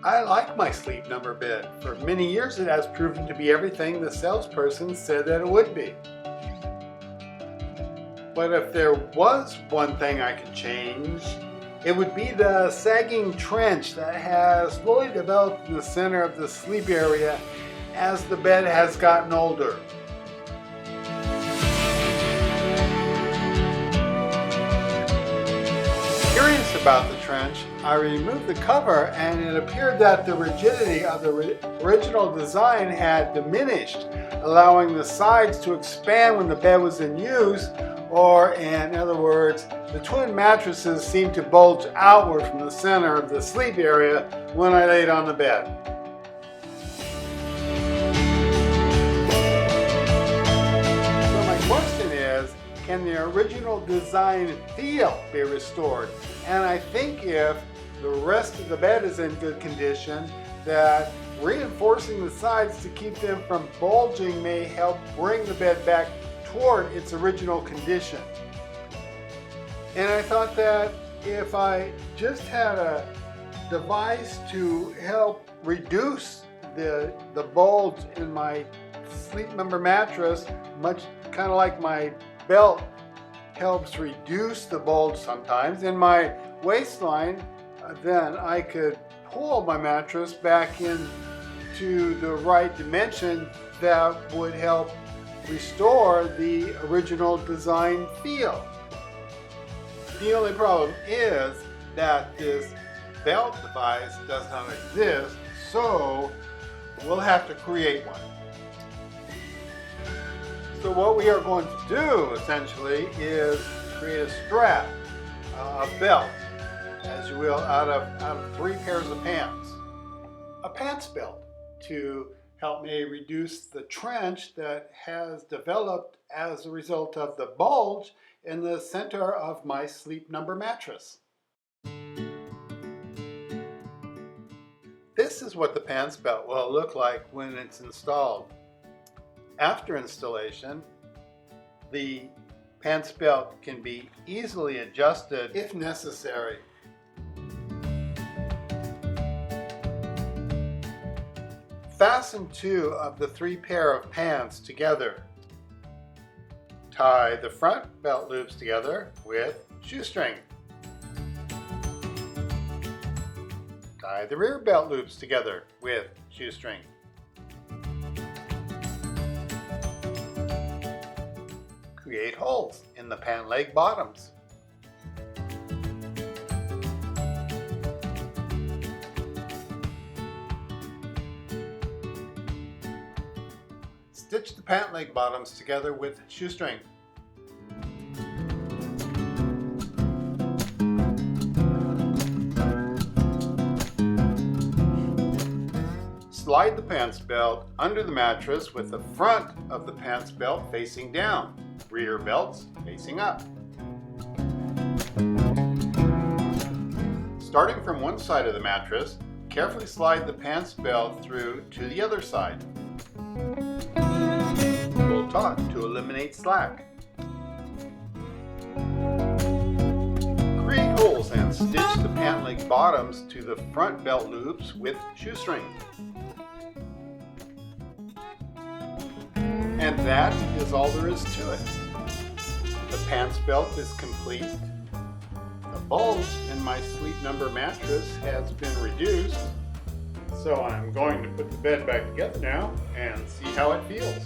I like my Sleep Number bed. For many years it has proven to be everything the salesperson said that it would be. But if there was one thing I could change, it would be the sagging trench that has slowly developed in the center of the sleep area as the bed has gotten older. Curious about the trench, I removed the cover and it appeared that the rigidity of the original design had diminished, allowing the sides to expand when the bed was in use, or in other words, the twin mattresses seemed to bulge outward from the center of the sleep area when I laid on the bed. So my question is, can the original design feel be restored? And I think if the rest of the bed is in good condition, that reinforcing the sides to keep them from bulging may help bring the bed back toward its original condition. And I thought that if I just had a device to help reduce the bulge in my Sleep Number mattress, much kind of like my belt helps reduce the bulge sometimes in my waistline, then I could pull my mattress back into the right dimension that would help restore the original design feel. The only problem is that this belt device does not exist, so we'll have to create one. So what we are going to do essentially is create a strap, a belt, as you will, out of 3 pairs of pants. A pants belt to help me reduce the trench that has developed as a result of the bulge in the center of my Sleep Number mattress. This is what the pants belt will look like when it's installed. After installation, the pants belt can be easily adjusted if necessary. Fasten 2 of the 3 pair of pants together. Tie the front belt loops together with shoestring. Tie the rear belt loops together with shoestring. Create holes in the pant leg bottoms. Stitch the pant leg bottoms together with shoestring. Slide the pants belt under the mattress with the front of the pants belt facing down, rear belts facing up. Starting from one side of the mattress, carefully slide the pants belt through to the other side. Pull taut to eliminate slack. Create holes and stitch the pant leg bottoms to the front belt loops with shoestring. And that is all there is to it. The pants belt is complete. The bulge in my Sleep Number mattress has been reduced. So I'm going to put the bed back together now and see how it feels.